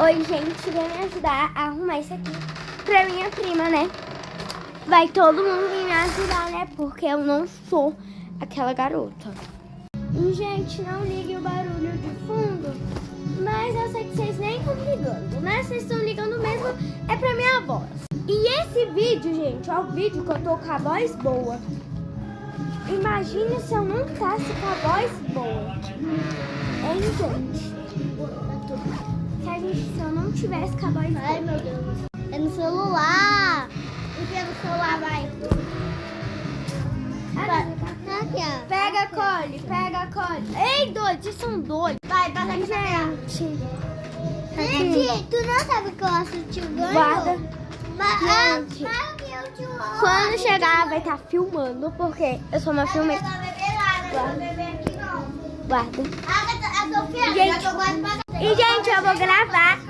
Oi, gente, vem me ajudar a arrumar isso aqui pra minha prima, né? Vai todo mundo vir me ajudar, né? Porque eu não sou aquela garota. E, gente, não ligue o barulho de fundo, mas eu sei que vocês nem estão ligando, né? Vocês estão ligando mesmo, é pra minha voz. E esse vídeo, gente, é o vídeo que eu tô com a voz boa. Imagina se eu não estasse com a voz boa. Hein, gente? Se eu não tivesse com a voz boa. Ai, meu Deus. É no celular. O que é no celular, vai? Aqui, ó. Pega, colhe, pega, colhe. Ei, doido, vocês são doidos. Vai, passa aqui pra cá. Gente, tu não sabe que eu assisti o ganho? Guarda. Mas Gente, eu te amo. quando chegar vai estar filmando, porque eu sou uma filmeira. Eu vou beber lá, não vou beber aqui não. Guarda. A Sofia, Gente, já tô quase pagando. E, gente, eu vou gravar